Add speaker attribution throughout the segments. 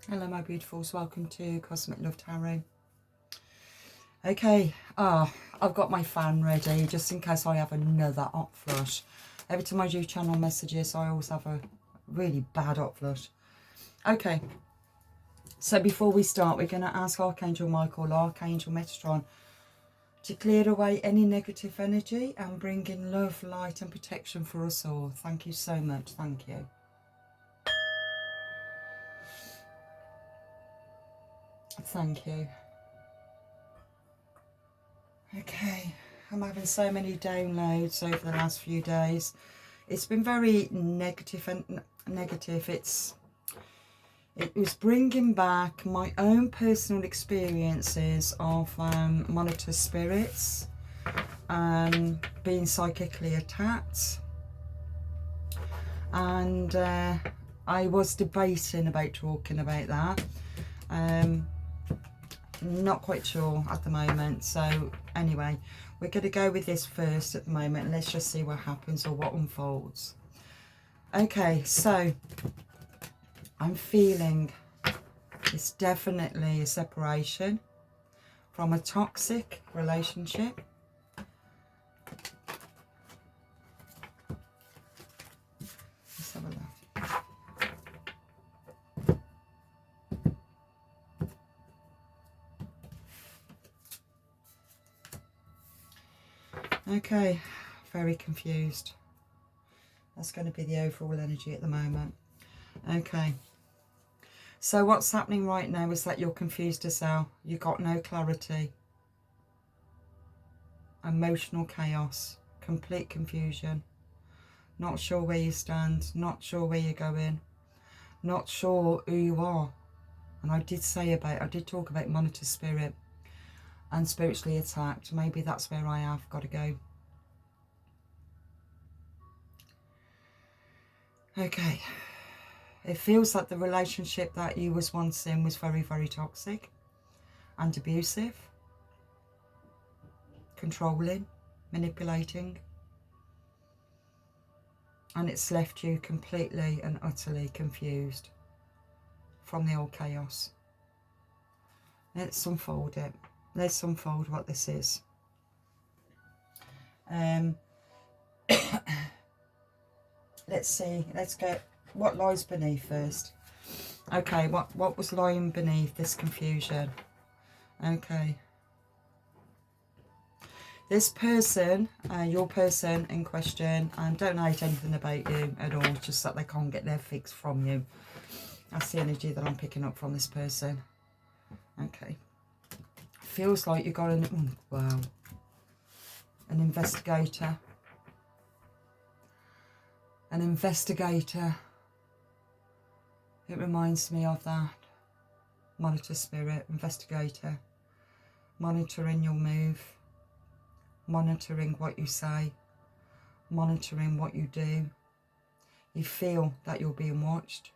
Speaker 1: Hello my beautifuls, welcome to Cosmic Love Tarot. Okay, I've got my fan ready just in case I have another hot flush. Every time I do channel messages I always have a really bad hot flush. Okay, so before we start we're going to ask Archangel Michael, Archangel Metatron to clear away any negative energy and bring in love, light and protection for us all. Thank you so much, thank you. Thank you. Okay, I'm having so many downloads over the last few days. It's been very negative and negative. It was bringing back my own personal experiences of monitor spirits, being psychically attacked, and I was debating about talking about that. Not quite sure at the moment, so anyway we're going to go with this first at the moment and let's just see what happens or what unfolds. Okay, so I'm feeling it's definitely a separation from a toxic relationship. Let's have a look. Okay, very confused. That's going to be the overall energy at the moment. Okay, so what's happening right now is that you're confused as hell. You got no clarity. Emotional chaos, complete confusion. Not sure where you stand, not sure where you're going, not sure who you are. And I did talk about monitor spirit and spiritually attacked. Maybe that's where I have got to go. Okay, it feels like the relationship that you was once in was very, very toxic and abusive, controlling, manipulating, and it's left you completely and utterly confused from the old chaos. Let's unfold it. Let's unfold what this is. Let's see. Let's get what lies beneath first. Okay, what was lying beneath this confusion? Okay. This person, your person in question, don't know anything about you at all, just that they can't get their fix from you. That's the energy that I'm picking up from this person. Okay. Feels like you got an investigator. An investigator. It reminds me of that. Monitor spirit, investigator. Monitoring your move. Monitoring what you say. Monitoring what you do. You feel that you're being watched.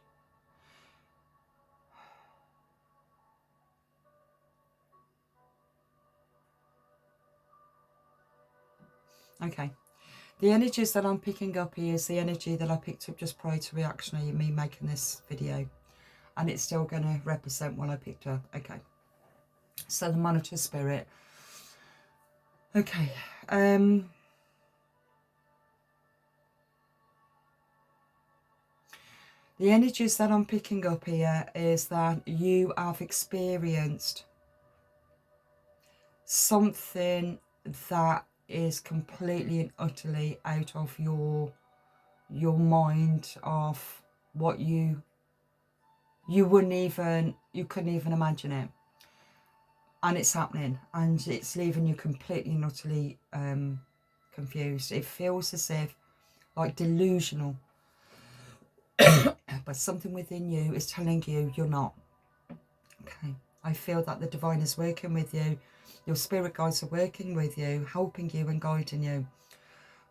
Speaker 1: Okay. The energies that I'm picking up here is the energy that I picked up just prior to reactionary, me making this video. And it's still going to represent what I picked up. Okay. So the monitor spirit. Okay. The energies that I'm picking up here is that you have experienced something that is completely and utterly out of your mind, of what you couldn't even imagine it, and it's happening and it's leaving you completely and utterly confused. It feels as if like delusional, but something within you is telling you you're not. Okay, I feel that the divine is working with you. Your spirit guides are working with you, helping you and guiding you.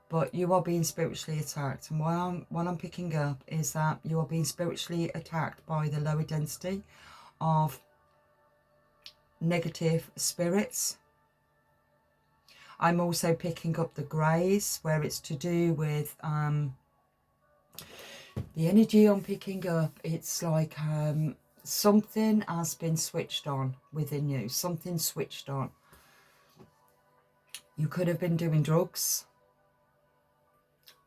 Speaker 1: But you are being spiritually attacked. And what I'm picking up is that you are being spiritually attacked by the lower density of negative spirits. I'm also picking up the greys, where it's to do with the energy I'm picking up. It's like something has been switched on within you. Something switched on. You could have been doing drugs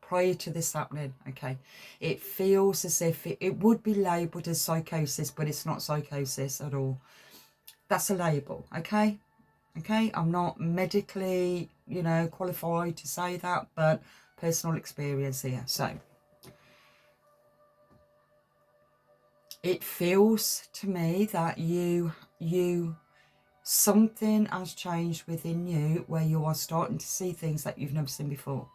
Speaker 1: prior to this happening, okay? It feels as if it would be labelled as psychosis, but it's not psychosis at all. That's a label, okay? Okay, I'm not medically, you know, qualified to say that, but personal experience here. So, it feels to me that something has changed within you where you are starting to see things that you've never seen before.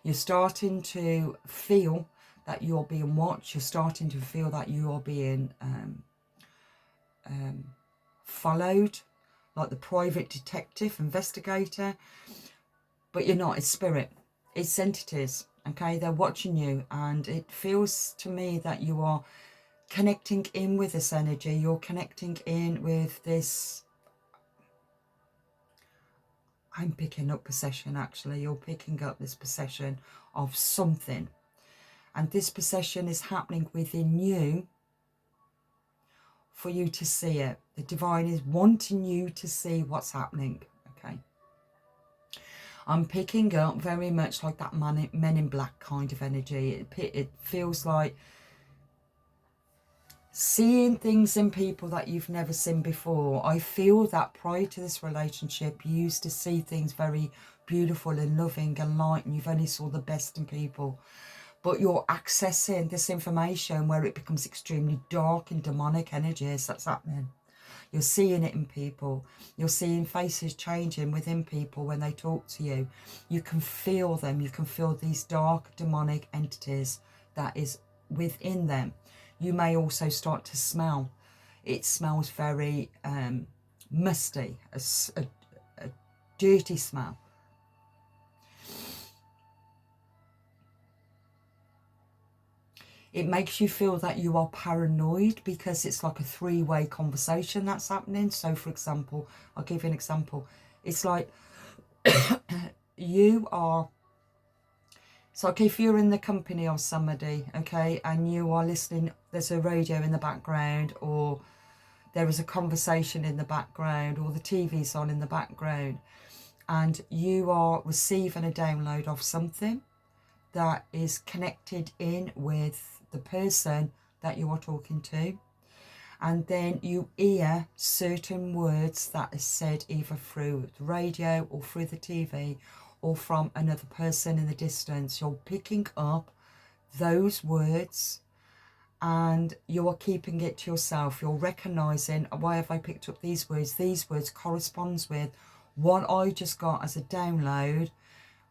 Speaker 1: You're starting to feel that you're being watched. You're starting to feel that you are being followed, like the private detective, investigator. But you're not. It's spirit. It's entities. Okay, they're watching you, and it feels to me that you are connecting in with this energy. You're connecting in with this. I'm picking up possession, actually. You're picking up this possession of something. And this possession is happening within you for you to see it. The divine is wanting you to see what's happening, okay? I'm picking up very much like that Men in Black kind of energy. It feels like seeing things in people that you've never seen before. I feel that prior to this relationship, you used to see things very beautiful and loving and light, and you've only saw the best in people. But you're accessing this information where it becomes extremely dark and demonic energies. That's happening. You're seeing it in people. You're seeing faces changing within people when they talk to you. You can feel them. You can feel these dark demonic entities that is within them. You may also start to smell. It smells very musty, a dirty smell. It makes you feel that you are paranoid because it's like a three-way conversation that's happening. So, for example, I'll give you an example. It's like you are... So, okay, if you're in the company of somebody, okay, and you are listening, there's a radio in the background, or there is a conversation in the background, or the TV's on in the background, and you are receiving a download of something that is connected in with the person that you are talking to, and then you hear certain words that are said either through the radio or through the TV or from another person in the distance. You're picking up those words and you are keeping it to yourself. You're recognizing, why have I picked up these words? These words corresponds with what I just got as a download,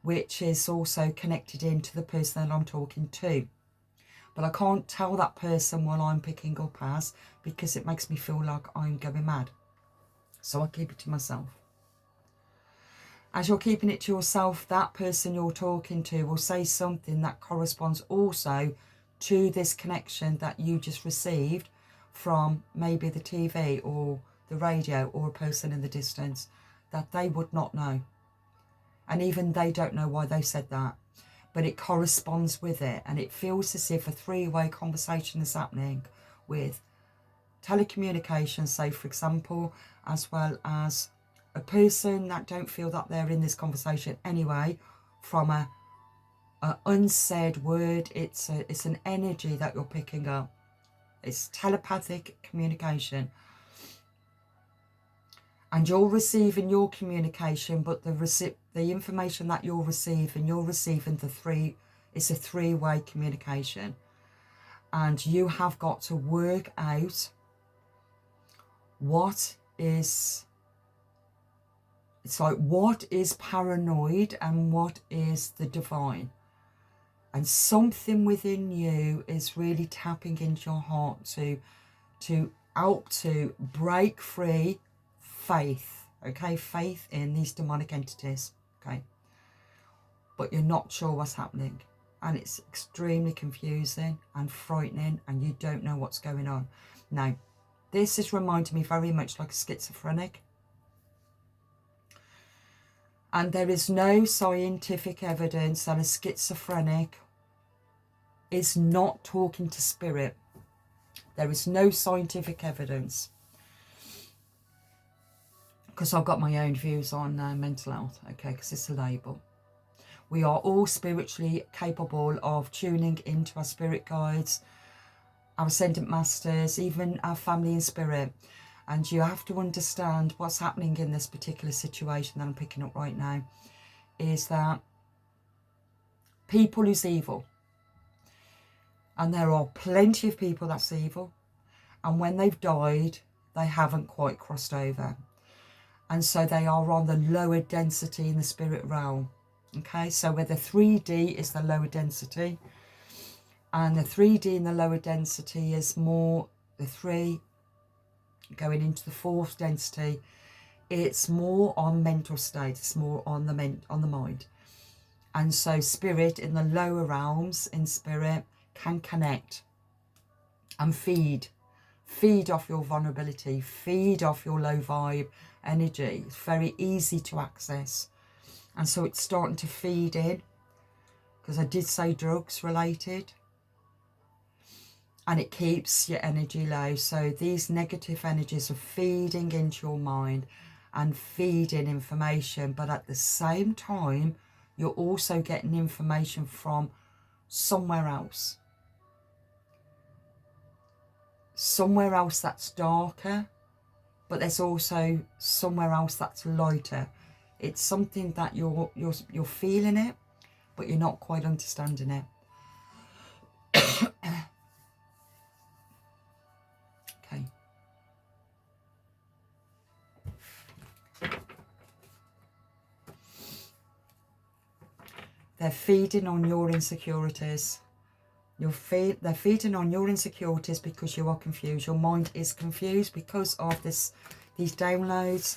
Speaker 1: which is also connected into the person that I'm talking to. But I can't tell that person what I'm picking up as, because it makes me feel like I'm going mad. So I keep it to myself. As you're keeping it to yourself, that person you're talking to will say something that corresponds also to this connection that you just received from maybe the TV or the radio or a person in the distance that they would not know. And even they don't know why they said that. But it corresponds with it, and it feels as if a three-way conversation is happening with telecommunications, say for example, as well as a person that don't feel that they're in this conversation anyway, from a unsaid word. It's an energy that you're picking up. It's telepathic communication. And you're receiving your communication, but the information that you're receiving it's a three-way communication. And you have got to work out what is paranoid and what is the divine. And something within you is really tapping into your heart to help to break free faith, okay? Faith in these demonic entities, okay? But you're not sure what's happening. And it's extremely confusing and frightening, and you don't know what's going on. Now, this is reminding me very much like a schizophrenic. And there is no scientific evidence that a schizophrenic is not talking to spirit. There is no scientific evidence, because I've got my own views on mental health, okay, because it's a label. We are all spiritually capable of tuning into our spirit guides, our ascendant masters, even our family in spirit. And you have to understand what's happening in this particular situation that I'm picking up right now is that people who's evil, and there are plenty of people that's evil, and when they've died, they haven't quite crossed over. And so they are on the lower density in the spirit realm. Okay, so where the 3D is the lower density, and the 3D in the lower density is more the 3 going into the 4th density. It's more on mental state, it's more on the mind. And so spirit in the lower realms in spirit can connect and feed off your vulnerability, feed off your low vibe energy. It's very easy to access. And so it's starting to feed in, because I did say drugs related, and it keeps your energy low. So these negative energies are feeding into your mind and feeding information, but at the same time you're also getting information from somewhere else that's darker, but there's also somewhere else that's lighter. It's something that you're feeling it, but you're not quite understanding it. Okay. They're feeding on your insecurities. They're feeding on your insecurities because you are confused. Your mind is confused because of these downloads.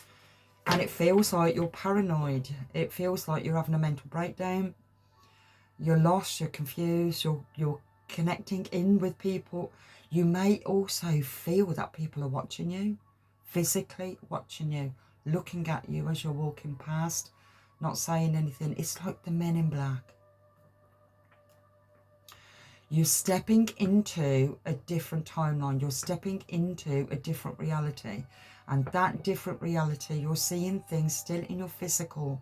Speaker 1: And it feels like you're paranoid. It feels like you're having a mental breakdown. You're lost, you're confused, you're connecting in with people. You may also feel that people are watching you, physically watching you, looking at you as you're walking past, not saying anything. It's like the Men in Black. You're stepping into a different timeline. You're stepping into a different reality. And that different reality, you're seeing things still in your physical,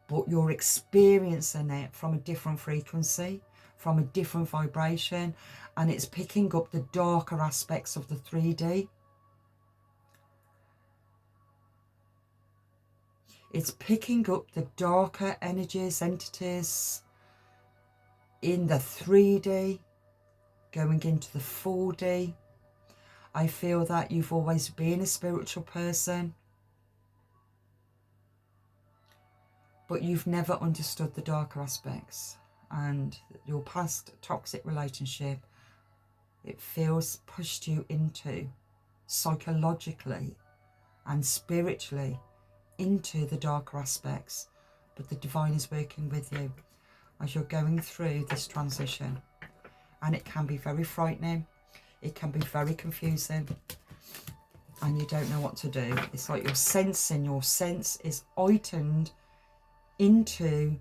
Speaker 1: but you're experiencing it from a different frequency, from a different vibration, and it's picking up the darker aspects of the 3D. It's picking up the darker energies, entities in the 3D, going into the 4D. I feel that you've always been a spiritual person, but you've never understood the darker aspects. And your past toxic relationship, it feels pushed you into, psychologically and spiritually, into the darker aspects. But the divine is working with you as you're going through this transition. And it can be very frightening. It can be very confusing. And you don't know what to do. It's like your sense is heightened into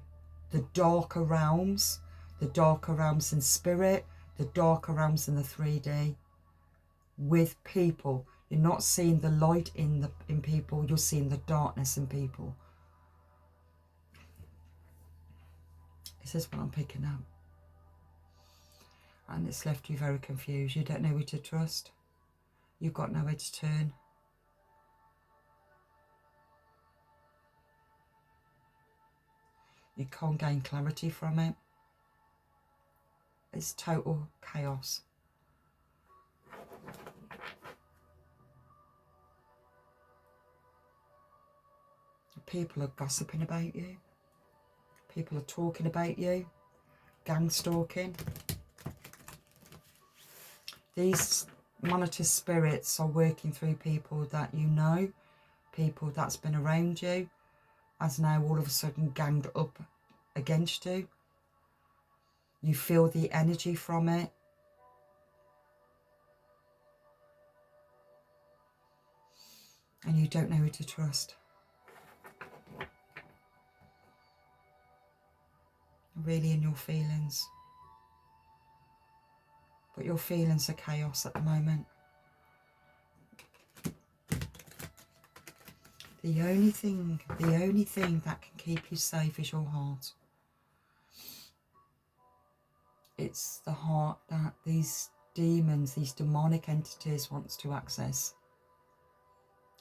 Speaker 1: the darker realms in spirit, the darker realms in the 3D, with people. You're not seeing the light in people, you're seeing the darkness in people. This is what I'm picking up. And it's left you very confused. You don't know who to trust. You've got nowhere to turn. You can't gain clarity from it. It's total chaos. People are gossiping about you. People are talking about you. Gang stalking. These monitor spirits are working through people that you know, people that's been around you, as now all of a sudden ganged up against you. You feel the energy from it. And you don't know who to trust. Really in your feelings. but your feelings are chaos at the moment. The only thing that can keep you safe is your heart. It's the heart that these demons, these demonic entities wants to access.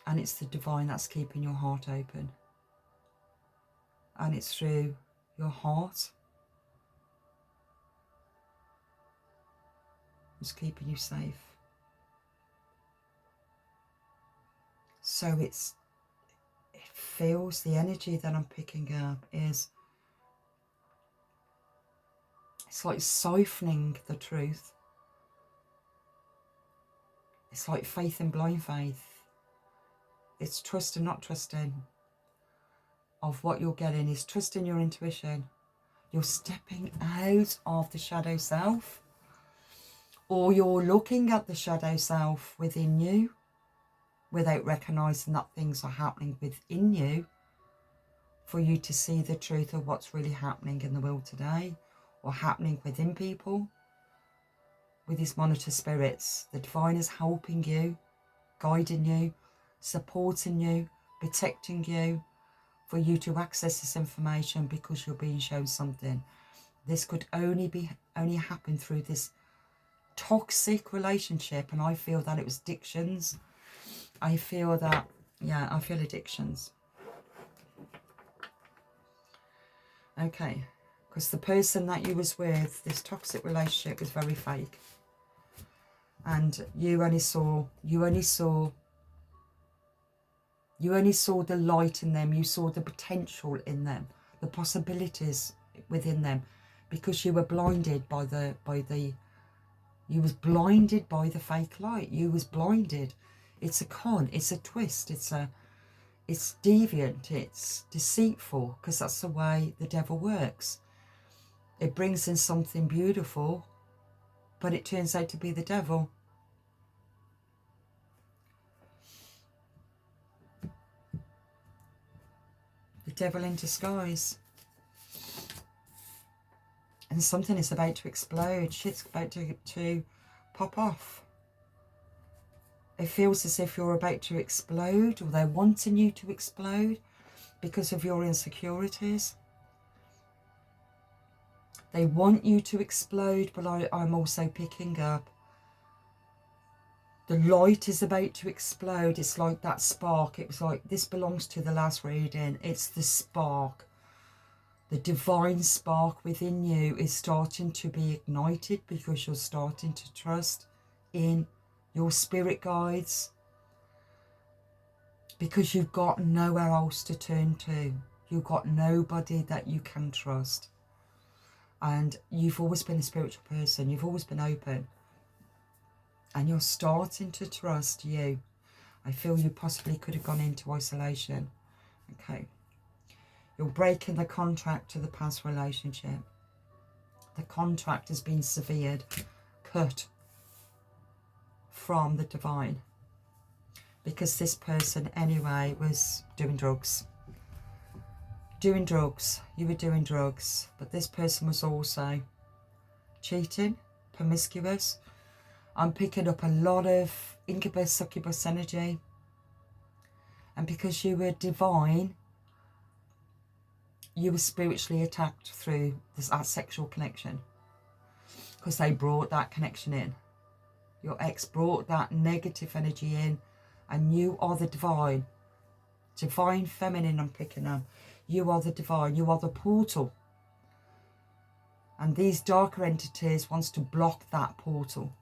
Speaker 1: And it's the divine that's keeping your heart open. And it's through your heart that's keeping you safe. So it feels, the energy that I'm picking up is, it's like siphoning the truth. It's like faith and blind faith. It's trust and not trusting of what you're getting. It's trusting your intuition. You're stepping out of the shadow self, or you're looking at the shadow self within you without recognizing that things are happening within you for you to see the truth of what's really happening in the world today, or happening within people. With these monitor spirits, the divine is helping you, guiding you, supporting you, protecting you, for you to access this information because you're being shown something. This could only happen through this toxic relationship, and I feel that it was addictions. I feel that, yeah, I feel addictions. Okay, because the person that you was with, this toxic relationship, was very fake. And you only saw the light in them. You saw the potential in them, the possibilities within them, because you were blinded by the fake light. You was blinded. It's a con, it's a twist, it's deviant, it's deceitful, because that's the way the devil works. It brings in something beautiful, but it turns out to be the devil. The devil in disguise. And something is about to explode. Shit's about to pop off. It feels as if you're about to explode, or they're wanting you to explode because of your insecurities. They want you to explode, but I'm also picking up the light is about to explode. It's like that spark. It was like, this belongs to the last reading. It's the spark. The divine spark within you is starting to be ignited because you're starting to trust in your spirit guides, because you've got nowhere else to turn to. You've got nobody that you can trust. And you've always been a spiritual person. You've always been open. And you're starting to trust you. I feel you possibly could have gone into isolation. Okay. You're breaking the contract to the past relationship. The contract has been severed, cut from the divine. Because this person anyway was doing drugs. Doing drugs. You were doing drugs. But this person was also cheating, promiscuous. I'm picking up a lot of incubus, succubus energy. And because you were divine, you were spiritually attacked through that sexual connection. Because they brought that connection in. Your ex brought that negative energy in. And you are the divine. Divine feminine, I'm picking up. You are the divine. You are the portal. And these darker entities wants to block that portal.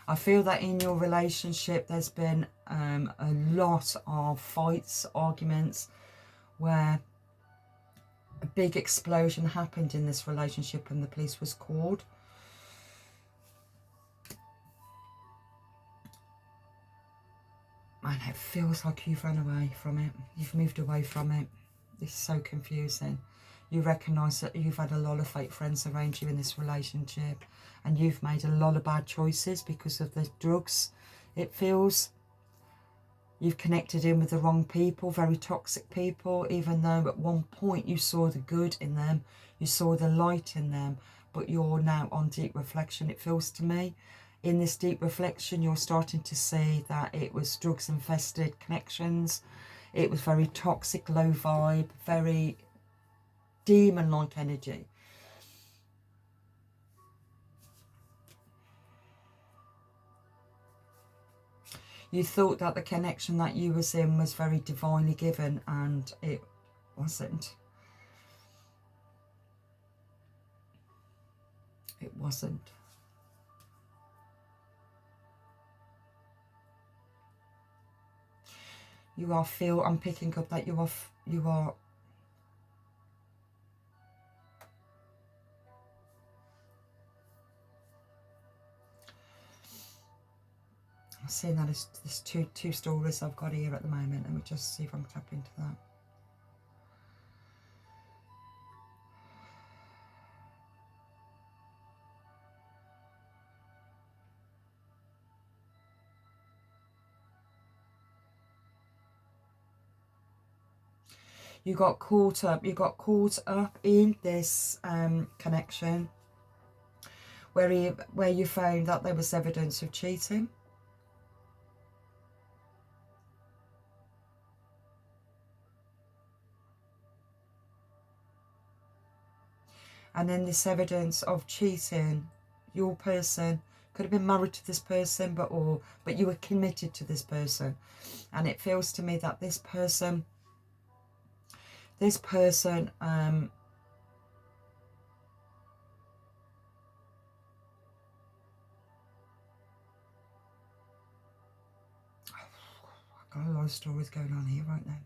Speaker 1: I feel that in your relationship there's been a lot of fights, arguments, where a big explosion happened in this relationship and the police was called. And it feels like you've run away from it. You've moved away from it. This is so confusing. You recognise that you've had a lot of fake friends around you in this relationship. And you've made a lot of bad choices because of the drugs. It feels You've connected in with the wrong people, very toxic people, even though at one point you saw the good in them, you saw the light in them, but you're now on deep reflection, it feels to me. In this deep reflection, you're starting to see that it was drugs infested connections. It was very toxic, low vibe, very demon-like energy. You thought that the connection that you was in was very divinely given, and it wasn't. It wasn't. I'm picking up that you are I'm seeing that there's two stories I've got here at the moment. Let me just see if I can tap into that. You got caught up in this connection where you found that there was evidence of cheating. And then this evidence of cheating, your person could have been married to this person, but you were committed to this person. And it feels to me that this person I've got a lot of stories going on here right now.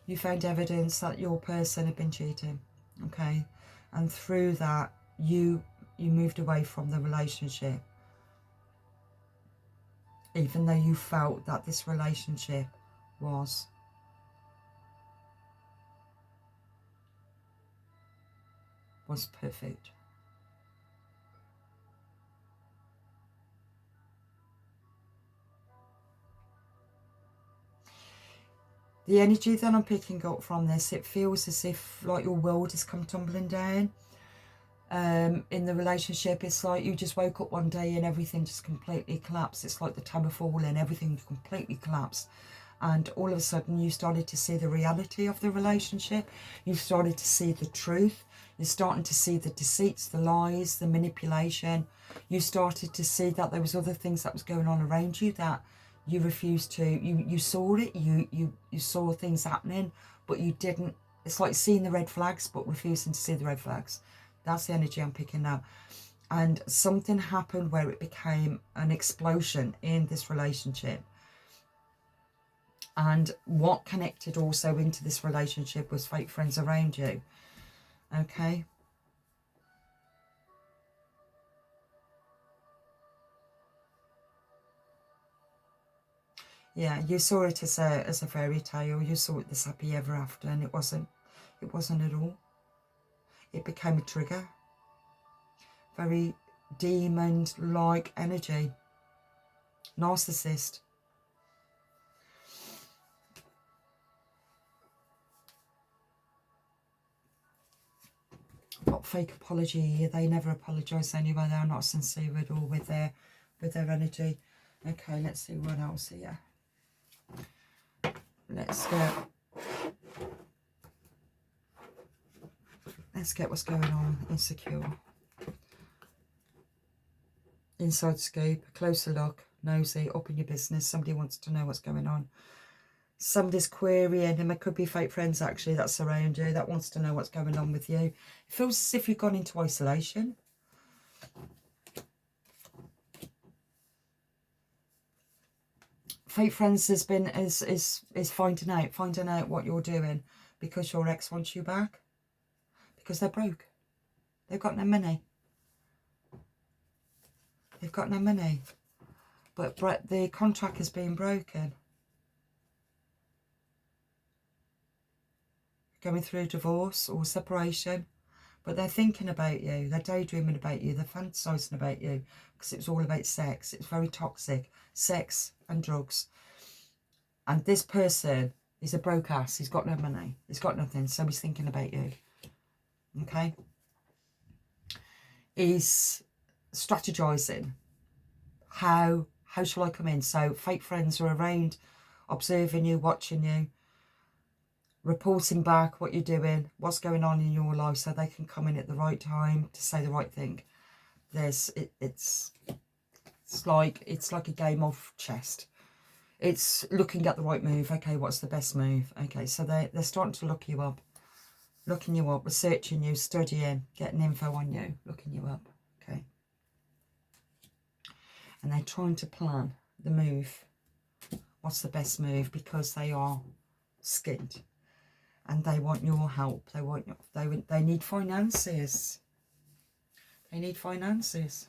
Speaker 1: You found evidence that your person had been cheating, okay? And through that, you moved away from the relationship, even though you felt that this relationship was perfect. The energy that I'm picking up from this, it feels as if like your world has come tumbling down. In the relationship, it's like you just woke up one day and everything just completely collapsed. It's like the tower falling, everything completely collapsed. And all of a sudden you started to see the reality of the relationship. You started to see the truth. You're starting to see the deceits, the lies, the manipulation. You started to see that there was other things that was going on around you that you refused to, you saw it, you saw things happening, but you didn't. It's like seeing the red flags, but refusing to see the red flags. That's the energy I'm picking up. And something happened where it became an explosion in this relationship. And what connected also into this relationship was fake friends around you. Okay. Yeah, you saw it as a fairy tale. You saw it this happy ever after, and it wasn't. It wasn't at all. It became a trigger. Very demon-like energy. Narcissist. Got fake apology. They never apologise anyway. They're not sincere at all with their energy. Okay, let's see what else here. Let's get what's going on. Insecure. Inside scoop, a closer look, nosy, up in your business. Somebody wants to know what's going on. Somebody's querying, and there could be fake friends actually that surround you that wants to know what's going on with you. It feels as if you've gone into isolation. Fake friends has been is finding out what you're doing because your ex wants you back. Because they're broke. They've got no money. They've got no money. But the contract has been broken. going through a divorce or separation, but they're thinking about you, they're daydreaming about you, they're fantasizing about you, because it was all about sex. It's very toxic, sex and drugs. And this person is a broke ass. He's got no money, he's got nothing, so he's thinking about you. Okay, he's strategizing. How shall I come in? So fake friends are around, observing you, watching you, reporting back what you're doing, what's going on in your life, so they can come in at the right time to say the right thing. It's like a game of chess. It's looking at the right move. Okay, what's the best move? Okay, so they're starting to looking you up, researching you, studying, getting info on you, looking you up. Okay, and they're trying to plan the move. What's the best move? Because they are skinned, and they want your help. They need finances. They need finances.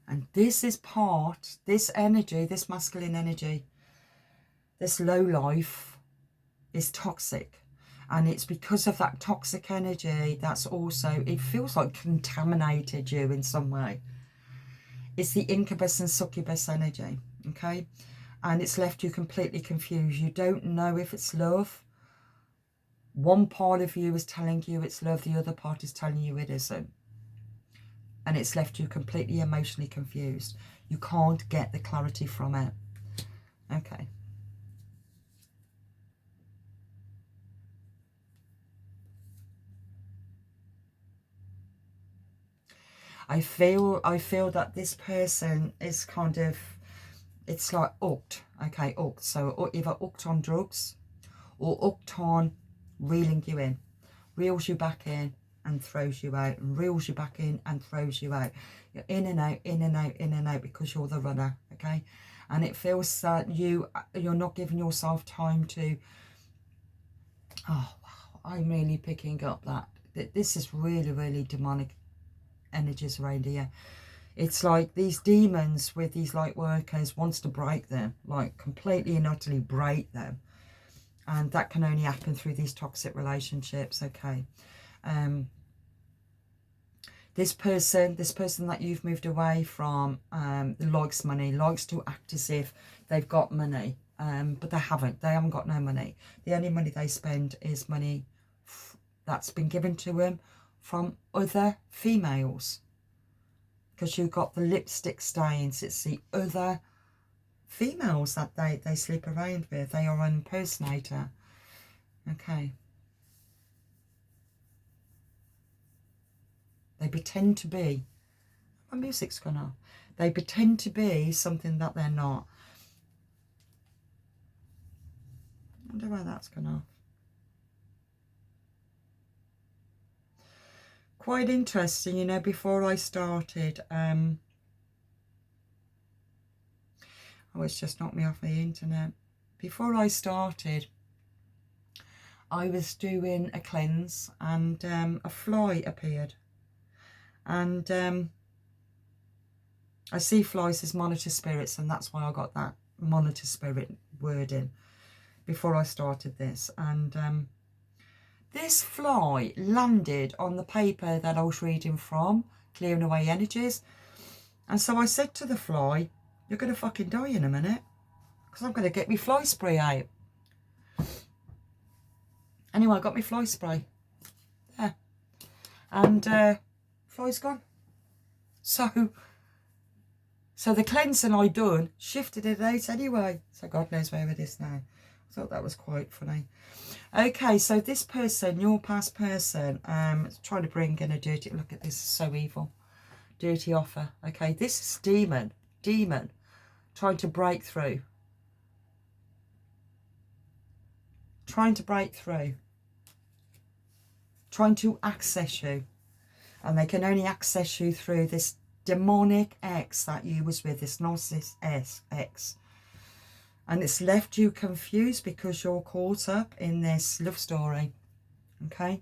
Speaker 1: And this is part, this energy, this masculine energy, this low life is toxic. And it's because of that toxic energy that's also, it feels like contaminated you in some way. It's the incubus and succubus energy, okay? And it's left you completely confused. You don't know if it's love. One part of you is telling you it's love, the other part is telling you it isn't. And it's left you completely emotionally confused. You can't get the clarity from it. Okay. I feel that this person is kind of, it's like hooked. Okay, hooked. So either hooked on drugs or hooked on reeling you in. Reels you back in and throws you out, and reels you back in and throws you out. You're in and out, in and out, in and out, because you're the runner. Okay, and it feels that you're not giving yourself time to, oh wow, I'm really picking up that this is really, really demonic energies around here. It's like these demons with these light workers wants to break them, like completely and utterly break them, and that can only happen through these toxic relationships. Okay. This person that you've moved away from likes money, likes to act as if they've got money, but they haven't got no money. The only money they spend is money that's been given to them from other females, because you've got the lipstick stains. It's the other females that they sleep around with. They are an impersonator. Okay. They pretend to be, my music's gone off. They pretend to be something that they're not. I wonder why that's gone off. Quite interesting, you know, before I started, oh, it's just knocked me off the internet. Before I started, I was doing a cleanse, and a fly appeared. And I see flies as monitor spirits, and that's why I got that monitor spirit word in before I started this. And this fly landed on the paper that I was reading from, Clearing Away Energies. And so I said to the fly, you're going to fucking die in a minute, because I'm going to get me fly spray out. Anyway, I got me fly spray. There. And fly's gone. So the cleansing I done shifted it out anyway. So God knows where it is now. I thought that was quite funny. Okay, so this person, your past person, trying to bring in a dirty, look at this, so evil. Dirty offer. Okay, this is demon trying to break through. Trying to break through. Trying to access you. And they can only access you through this demonic ex that you was with, this narcissist ex. And it's left you confused because you're caught up in this love story. Okay?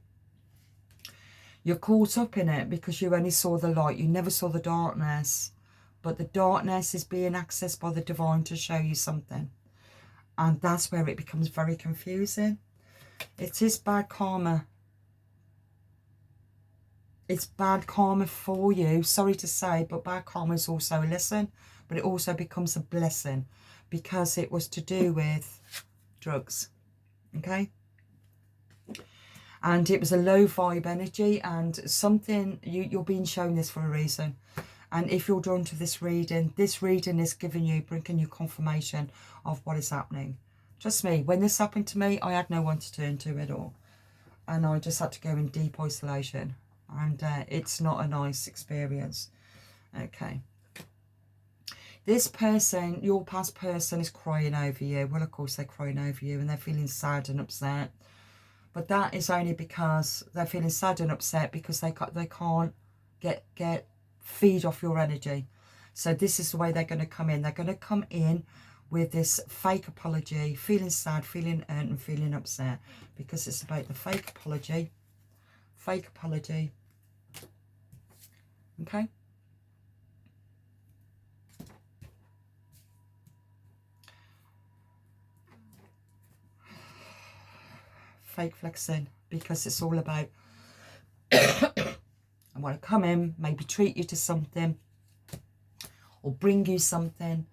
Speaker 1: You're caught up in it because you only saw the light. You never saw the darkness. But the darkness is being accessed by the divine to show you something. And that's where it becomes very confusing. It is bad karma. It's bad karma for you, sorry to say, but bad karma is also a lesson, but it also becomes a blessing because it was to do with drugs, okay? And it was a low vibe energy, and something, you're being shown this for a reason. And if you're drawn to this reading is giving you, bringing you confirmation of what is happening. Trust me, when this happened to me, I had no one to turn to at all. And I just had to go in deep isolation. And it's not a nice experience. Okay. This person, your past person, is crying over you. Well, of course, they're crying over you and they're feeling sad and upset. But that is only because they're feeling sad and upset because they can't get feed off your energy. So this is the way they're going to come in. They're going to come in with this fake apology, feeling sad, feeling hurt and feeling upset, because it's about the fake apology. Fake apology. Okay. Fake flexing, because it's all about I want to come in, maybe treat you to something or bring you something,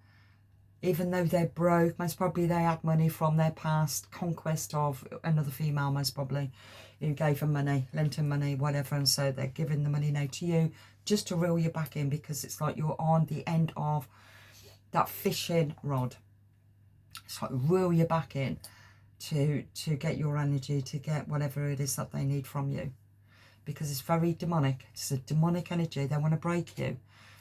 Speaker 1: even though they're broke. Most probably they had money from their past conquest of another female, most probably, who gave them money, lent them money, whatever, and so they're giving the money now to you just to reel you back in, because it's like you're on the end of that fishing rod. It's like reel you back in to get your energy, to get whatever it is that they need from you, because it's very demonic. It's a demonic energy. They want to break you,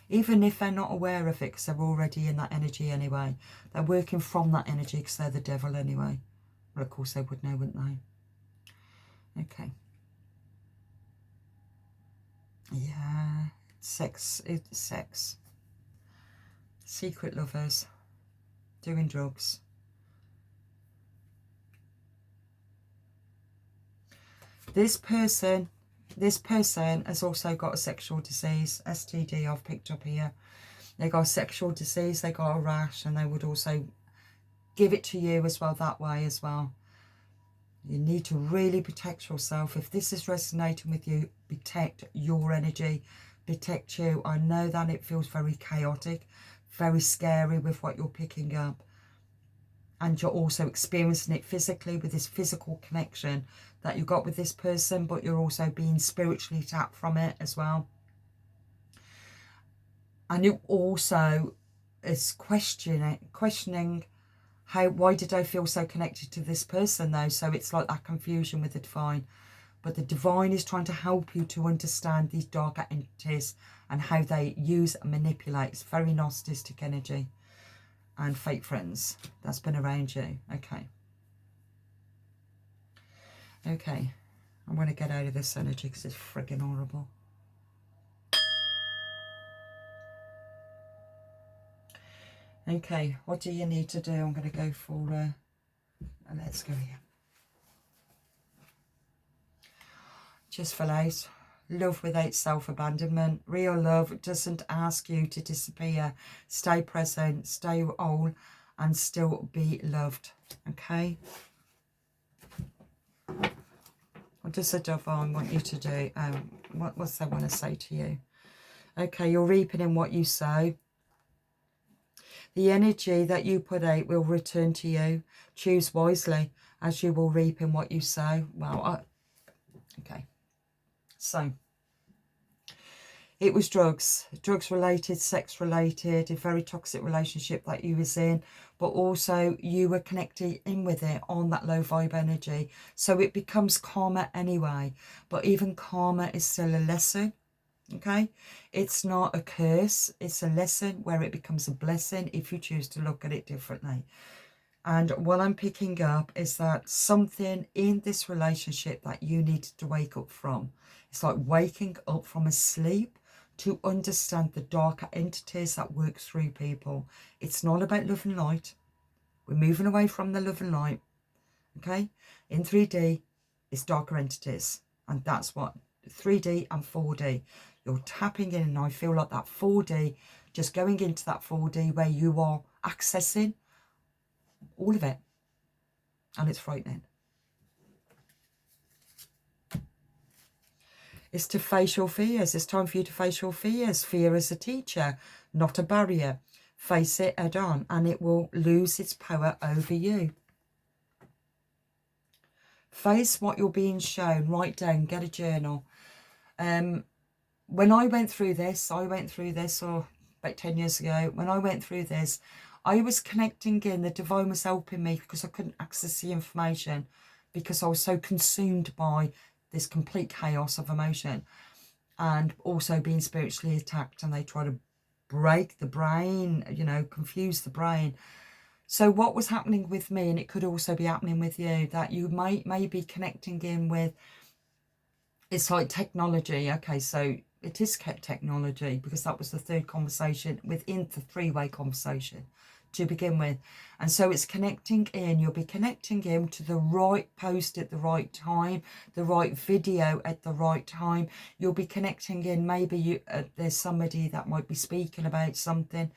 Speaker 1: even if they're not aware of it, because they're already in that energy anyway. They're working from that energy because they're the devil anyway. Well, of course they would know, wouldn't they? Okay. Yeah, sex. It's sex. Secret lovers, doing drugs. This person has also got a sexual disease, STD, I've picked up here. They got a sexual disease, they got a rash, and they would also give it to you as well that way as well. You need to really protect yourself. If this is resonating with you, protect your energy, protect you. I know that it feels very chaotic, very scary with what you're picking up. And you're also experiencing it physically with this physical connection that you got with this person, but you're also being spiritually tapped from it as well. And you also is questioning why did I feel so connected to this person though? So it's like that confusion with the divine. But the divine is trying to help you to understand these darker entities and how they use and manipulate. It's very narcissistic energy. And fake friends that's been around you. Okay. Okay. I'm going to get out of this energy because it's friggin' horrible. Okay. What do you need to do? I'm going to go for... let's go here. Just fill out. Love without self-abandonment. Real love doesn't ask you to disappear. Stay present, stay whole, and still be loved. Okay? What does the divine want you to do? What's they want to say to you? Okay, you're reaping in what you sow. The energy that you put out will return to you. Choose wisely, as you will reap in what you sow. Well, okay. So, it was drugs related, sex related, a very toxic relationship that you was in, but also you were connected in with it on that low vibe energy. So it becomes karma anyway, but even karma is still a lesson, okay? It's not a curse, it's a lesson where it becomes a blessing if you choose to look at it differently. And what I'm picking up is that something in this relationship that you needed to wake up from. It's like waking up from a sleep to understand the darker entities that work through people. It's not about love and light. We're moving away from the love and light. Okay? In 3D, it's darker entities. And that's what 3D and 4D. You're tapping in, and I feel like that 4D, just going into that 4D where you are accessing all of it. and it's frightening. It's to face your fears. It's time for you to face your fears. Fear is a teacher, not a barrier. Face it head on and it will lose its power over you. Face what you're being shown. Write down, get a journal. When I went through this, or about 10 years ago, when I went through this, I was connecting in, the divine was helping me because I couldn't access the information because I was so consumed by this complete chaos of emotion and also being spiritually attacked, and they try to break the brain, you know, confuse the brain. So what was happening with me, and it could also be happening with you, that you may be connecting in with, it's like technology. Okay, so it is technology because that was the third conversation within the three-way conversation to begin with. And so it's connecting in. You'll be connecting in to the right post at the right time, the right video at the right time. You'll be connecting in. Maybe there's somebody that might be speaking about something.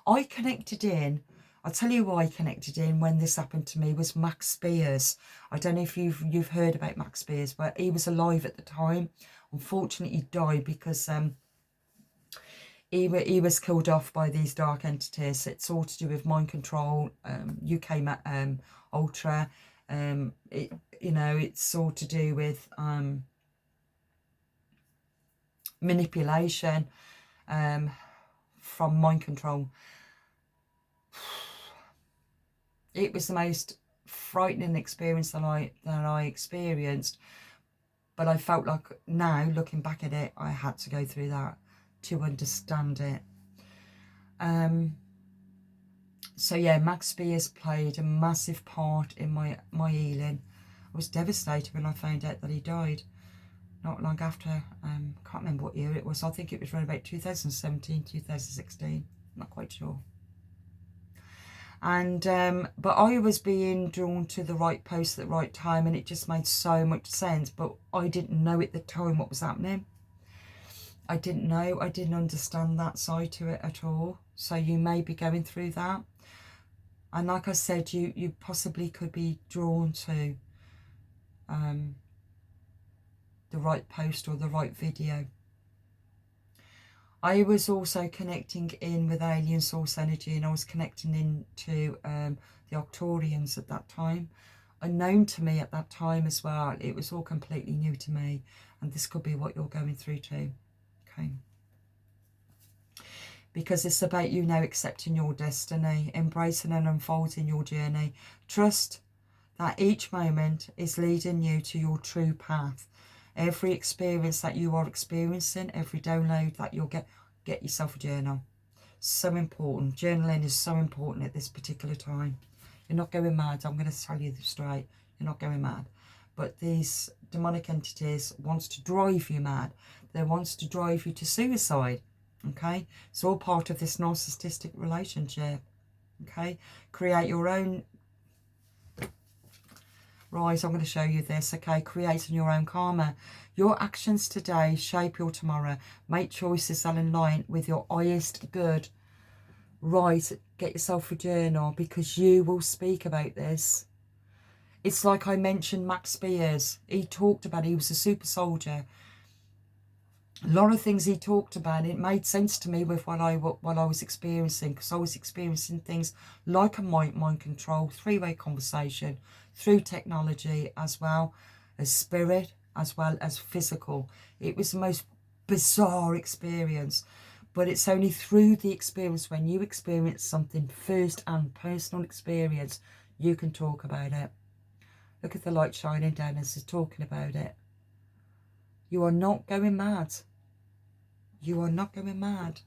Speaker 1: I connected in. I'll tell you why I connected in when this happened to me was Max Spears. I don't know if you've heard about Max Spears, but he was alive at the time. Unfortunately, he died because he was killed off by these dark entities. It's all to do with mind control, UK Ultra. It's all to do with manipulation from mind control. It was the most frightening experience that I experienced, but I felt like now, looking back at it, I had to go through that to understand it. So yeah, Max Spears played a massive part in my healing. I was devastated when I found out that he died not long after. Can't remember what year it was. I think it was around about 2017, 2016. Not quite sure. And but I was being drawn to the right post at the right time, and it just made so much sense. But I didn't know at the time what was happening. I didn't know. I didn't understand that side to it at all. So you may be going through that. And like I said, you possibly could be drawn to the right post or the right video. I was also connecting in with alien source energy, and I was connecting into the Arcturians at that time. Unknown to me at that time as well. It was all completely new to me, and this could be what you're going through too. Okay. Because it's about you now accepting your destiny, embracing and unfolding your journey. Trust that each moment is leading you to your true path. Every experience that you are experiencing, every download that you'll get yourself a journal. So important. Journaling is so important at this particular time. You're not going mad. I'm going to tell you this straight. You're not going mad. But these demonic entities wants to drive you mad. They wants to drive you to suicide. Okay? It's all part of this narcissistic relationship. Okay? Create your own. Right, I'm going to show you this, okay? Creating your own karma. Your actions today shape your tomorrow. Make choices that align with your highest good. Right, get yourself a journal because you will speak about this. It's like I mentioned Max Spears. He talked about, he was a super soldier. A lot of things he talked about, it made sense to me with what I was experiencing, because I was experiencing things like a mind control, three-way conversation, through technology as well as spirit, as well as physical. It was the most bizarre experience, but it's only through the experience, when you experience something first and personal experience, you can talk about it. Look at the light shining down as he's talking about it. You are not going mad. You are not going mad.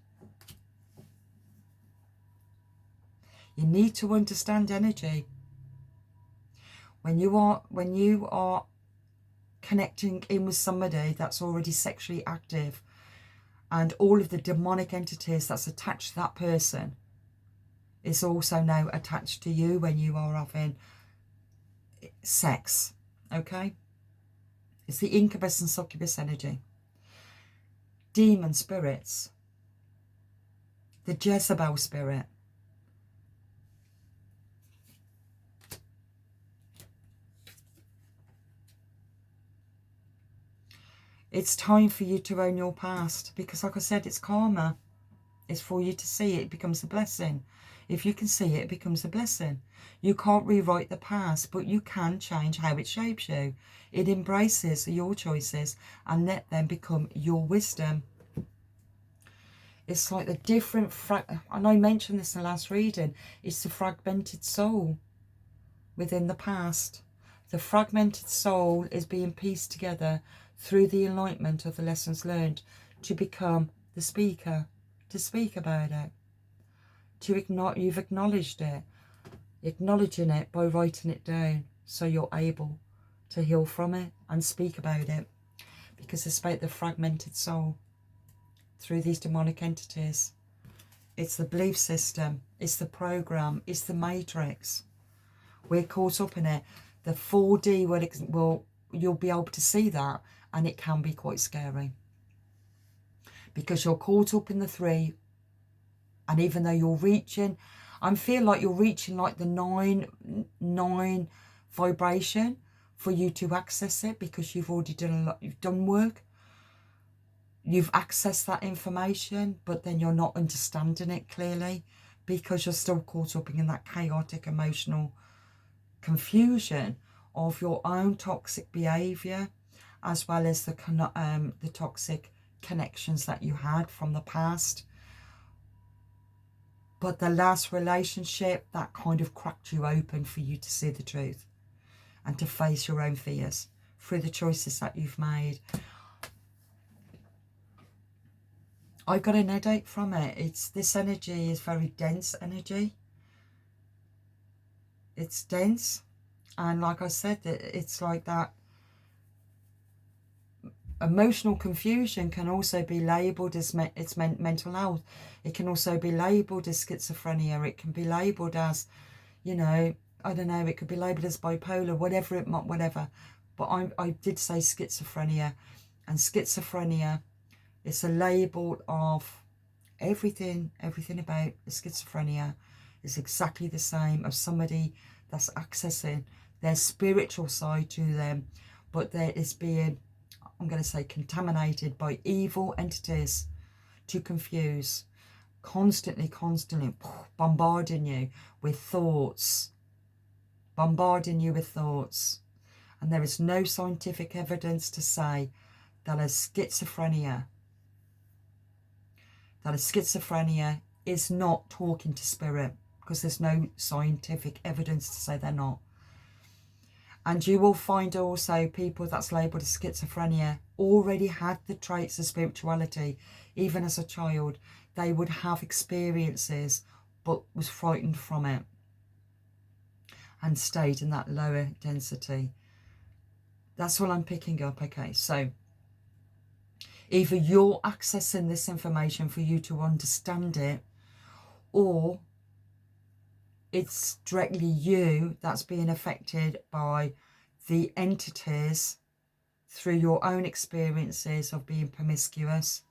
Speaker 1: You need to understand energy. When you are connecting in with somebody that's already sexually active, and all of the demonic entities that's attached to that person is also now attached to you when you are having sex, okay? It's the incubus and succubus energy. Demon spirits. The Jezebel spirit. It's time for you to own your past, because like I said, it's karma. It's for you to see it. It becomes a blessing. If you can see it, it becomes a blessing. You can't rewrite the past, but you can change how it shapes you. It embraces your choices and let them become your wisdom. It's like the different, and I mentioned this in the last reading, it's the fragmented soul within the past. The fragmented soul is being pieced together through the enlightenment of the lessons learned to become the speaker, to speak about it. You've acknowledged it, acknowledging it by writing it down so you're able to heal from it and speak about it, because it's about the fragmented soul through these demonic entities. It's the belief system, it's the program, it's the matrix. We're caught up in it. The 4D will you'll be able to see that, and it can be quite scary because you're caught up in the 3. And even though you're reaching, I feel like you're reaching like the 9 vibration for you to access it, because you've already done a lot, you've done work, you've accessed that information, but then you're not understanding it clearly because you're still caught up in that chaotic emotional confusion of your own toxic behavior, as well as the toxic connections that you had from the past. But the last relationship, that kind of cracked you open for you to see the truth and to face your own fears through the choices that you've made. I got an headache from it. This energy is very dense energy. It's dense. And like I said, it's like that emotional confusion can also be labelled as mental health. It can also be labelled as schizophrenia. It can be labelled as, you know, I don't know, it could be labelled as bipolar, whatever. But I did say schizophrenia. And schizophrenia is a label of everything about schizophrenia is exactly the same as somebody that's accessing their spiritual side to them, but there is being, I'm going to say, contaminated by evil entities to confuse, constantly bombarding you with thoughts, and there is no scientific evidence to say that a schizophrenia is not talking to spirit, because there's no scientific evidence to say they're not. And you will find also people that's labelled as schizophrenia already had the traits of spirituality. Even as a child, they would have experiences but was frightened from it and stayed in that lower density. That's what I'm picking up. Okay, so either you're accessing this information for you to understand it, or it's directly you that's being affected by the entities through your own experiences of being promiscuous.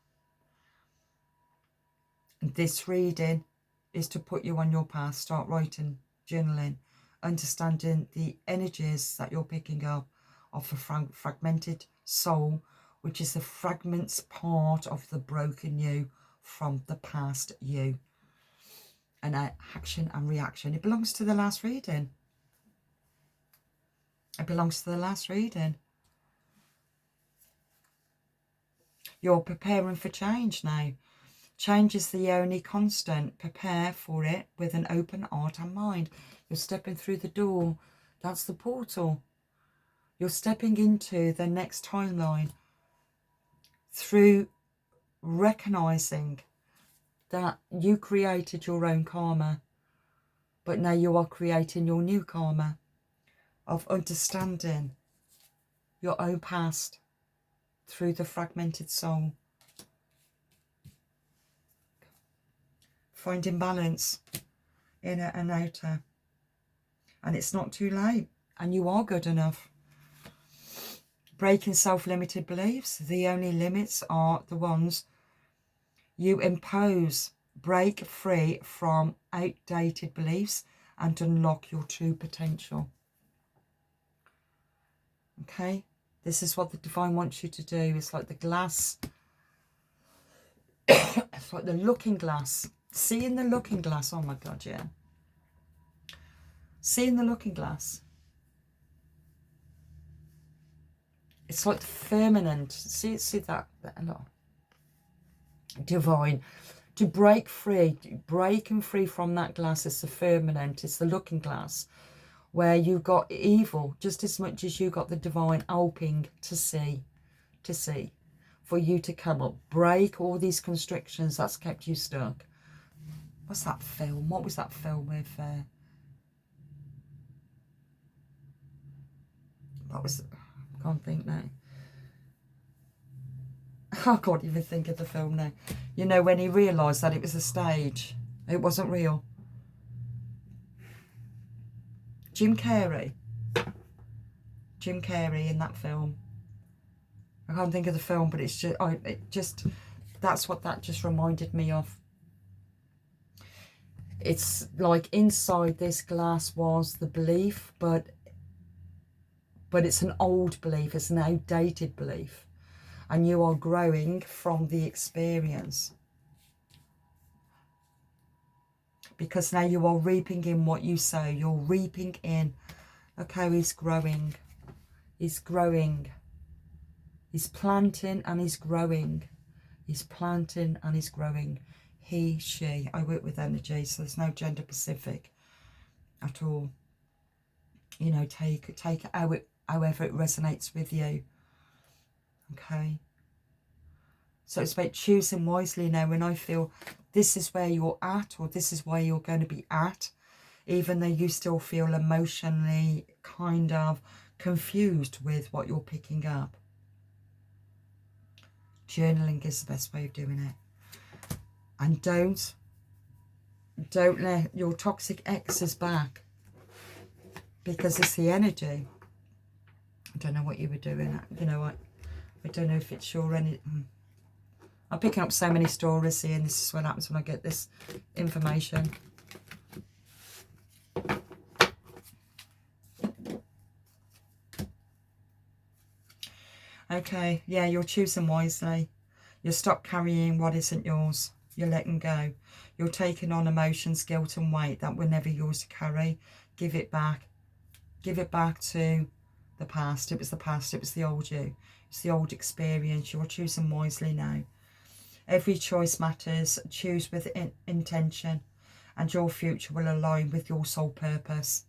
Speaker 1: And this reading is to put you on your path. Start writing, journaling, understanding the energies that you're picking up of the fragmented soul, which is the fragments part of the broken you from the past you. And action and reaction. It belongs to the last reading. It belongs to the last reading. You're preparing for change now. Change is the only constant. Prepare for it with an open heart and mind. You're stepping through the door. That's the portal. You're stepping into the next timeline through recognizing that you created your own karma, but now you are creating your new karma of understanding your own past through the fragmented soul. Finding balance, inner and outer. And it's not too late. And you are good enough. Breaking self-limited beliefs. The only limits are the ones you impose. Break free from outdated beliefs and unlock your true potential. Okay? This is what the divine wants you to do. It's like the glass. It's like the looking glass. Seeing the looking glass. Oh my God, yeah. Seeing the looking glass. It's like the firmament. See that? Look. Divine. To break free, breaking free from that glass is the firmament. It's the looking glass. Where you got evil just as much as you got the divine helping to see. For you to come up. Break all these constrictions that's kept you stuck. What's that film? What was that film with... what was... I can't think now. I can't even think of the film now. You know, when he realised that it was a stage. It wasn't real. Jim Carrey. Jim Carrey in that film. I can't think of the film, but it's just... that's what that just reminded me of. It's like inside this glass was the belief, but it's an old belief. It's an outdated belief. And you are growing from the experience. Because now you are reaping in what you sow. You're reaping in. Look how he's growing. He's growing. He's planting and he's growing. He's planting and he's growing. He, she. I work with energy, so there's no gender specific at all. You know, take however it resonates with you. Okay. So it's about choosing wisely now. When I feel this is where you're at, or this is where you're going to be at, even though you still feel emotionally kind of confused with what you're picking up. Journaling is the best way of doing it. And don't let your toxic exes back, because it's the energy. I don't know what you were doing. You know what? I don't know if it's your energy. I'm picking up so many stories here, and this is what happens when I get this information. Okay, yeah, you're choosing wisely. You'll stop carrying what isn't yours. You're letting go. You're taking on emotions, guilt and weight that were never yours to carry. Give it back. Give it back to the past. It was the past. It was the old you. It's the old experience. You're choosing wisely now. Every choice matters. Choose with intention, and your future will align with your soul purpose.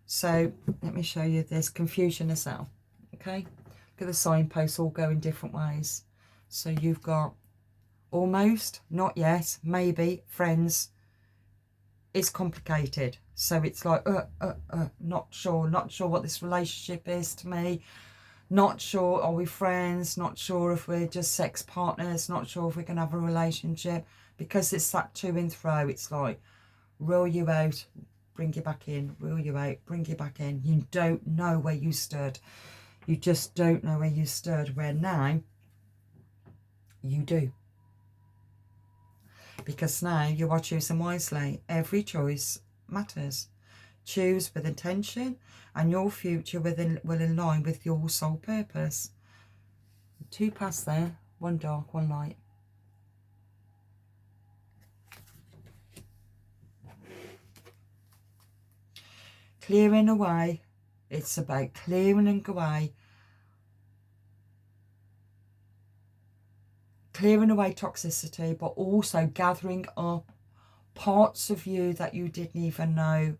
Speaker 1: So let me show you this. Confusion as well. Okay. Look at the signposts all go in different ways. So you've got almost, not yet, maybe, friends. It's complicated. So it's like, not sure what this relationship is to me. Not sure, are we friends? Not sure if we're just sex partners. Not sure if we can have a relationship. Because it's that to and fro. It's like, rule you out, bring you back in. Rule you out, bring you back in. You don't know where you stood. You just don't know where you stood. Where now, you do. Because now you are choosing wisely. Every choice matters. Choose with intention, and your future will align with your soul purpose. 2 paths there, 1 dark, 1 light. Clearing away. It's about clearing away. Clearing away toxicity, but also gathering up parts of you that you didn't even know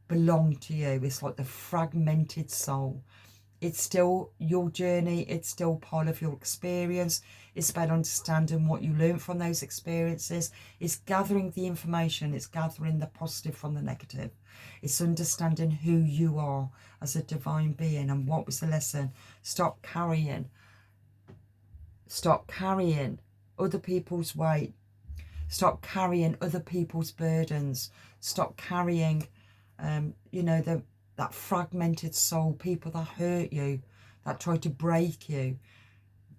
Speaker 1: belong to you. It's like the fragmented soul. It's still your journey. It's still part of your experience. It's about understanding what you learned from those experiences. It's gathering the information. It's gathering the positive from the negative. It's understanding who you are as a divine being and what was the lesson. Stop carrying other people's weight. Stop carrying other people's burdens. Stop carrying, you know, that fragmented soul, people that hurt you, that try to break you.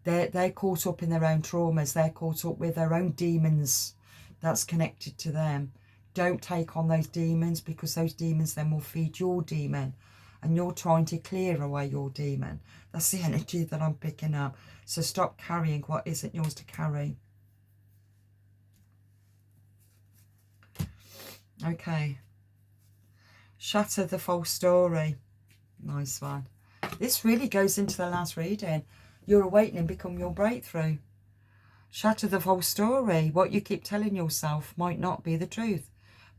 Speaker 1: They're caught up in their own traumas. They're caught up with their own demons that's connected to them. Don't take on those demons, because those demons then will feed your demon. and you're trying to clear away your demon. That's the energy that I'm picking up. So stop carrying what isn't yours to carry. Okay. Shatter the false story. Nice one. This really goes into the last reading. Your awakening become your breakthrough. Shatter the false story. What you keep telling yourself might not be the truth.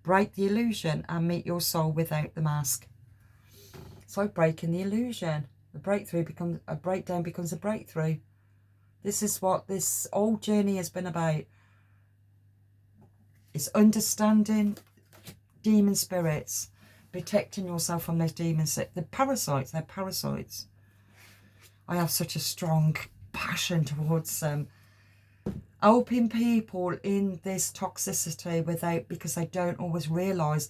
Speaker 1: Break the illusion and meet your soul without the mask. It's like breaking the illusion. The breakthrough becomes a breakdown, becomes a breakthrough. This is what this whole journey has been about. It's understanding demon spirits, protecting yourself from those demons. The parasites, they're parasites. I have such a strong passion towards helping people in this toxicity because they don't always realise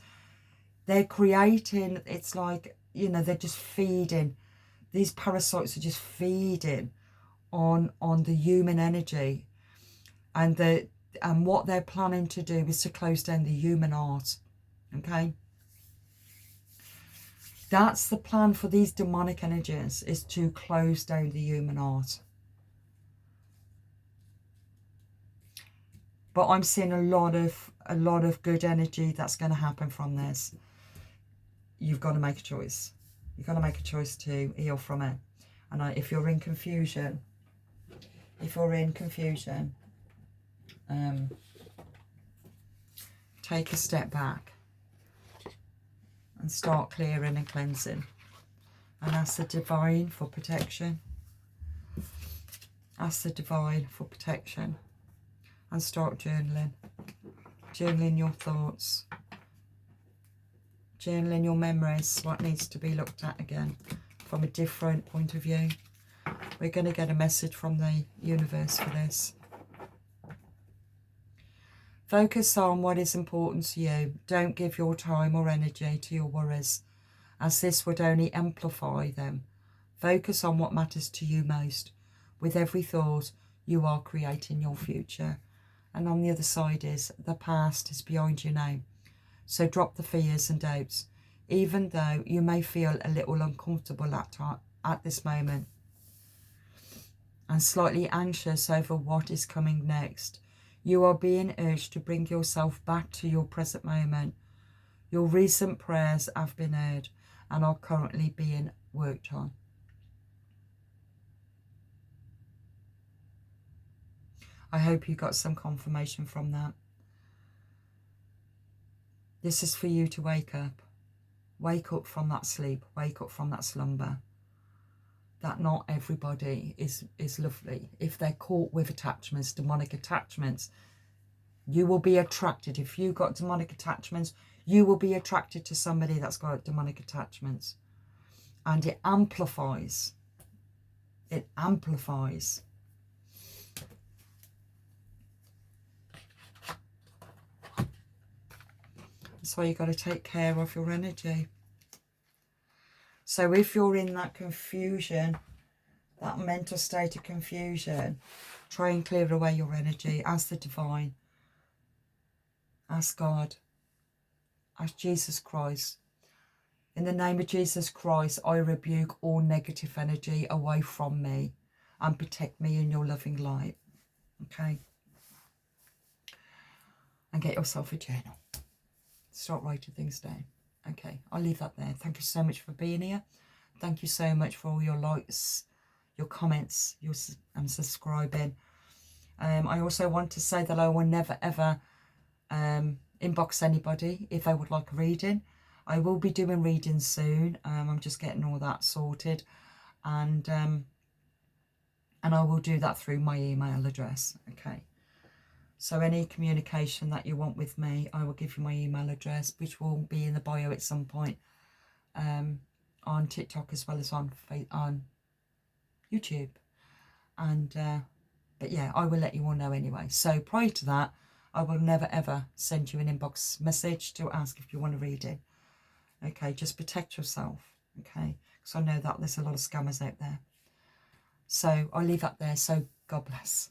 Speaker 1: they're creating. It's like, you know, they're just feeding. These parasites are just feeding on the human energy, and what they're planning to do is to close down the human heart. Okay, that's the plan for these demonic energies, is to close down the human heart. But I'm seeing a lot of good energy that's going to happen from this. You've got to make a choice. You've got to make a choice to heal from it. And if you're in confusion, take a step back and start clearing and cleansing, and ask the divine for protection. Ask the divine for protection, and start journaling. Journaling your thoughts, journaling your memories, what needs to be looked at again from a different point of view. We're going to get a message from the universe for this. Focus on what is important to you. Don't give your time or energy to your worries, as this would only amplify them. Focus on what matters to you most. With every thought, you are creating your future. And on the other side is, the past is behind you now. So drop the fears and doubts, even though you may feel a little uncomfortable at this moment, and slightly anxious over what is coming next. You are being urged to bring yourself back to your present moment. Your recent prayers have been heard and are currently being worked on. I hope you got some confirmation from that. This is for you to wake up. Wake up from that sleep. Wake up from that slumber. That not everybody is lovely. If they're caught with attachments, demonic attachments, you will be attracted. If you got demonic attachments, you will be attracted to somebody that's got demonic attachments. And it amplifies. It amplifies. That's why you've got to take care of your energy. So if you're in that confusion, that mental state of confusion, try and clear away your energy. Ask the divine. Ask God. Ask Jesus Christ. In the name of Jesus Christ, I rebuke all negative energy away from me and protect me in your loving light. Okay? And get yourself a journal. Start writing things down. Okay, I'll leave that there. Thank you so much for being here. Thank you so much for all your likes, your comments, and subscribing. I also want to say that I will never ever inbox anybody if they would like a reading. I will be doing readings soon. I'm just getting all that sorted, and I will do that through my email address. Okay. So any communication that you want with me, I will give you my email address, which will be in the bio at some point, on TikTok as well as on YouTube. And but yeah, I will let you all know anyway. So prior to that, I will never ever send you an inbox message to ask if you want to read it. Okay, just protect yourself. Okay, because I know that there's a lot of scammers out there. So I'll leave that there. So God bless.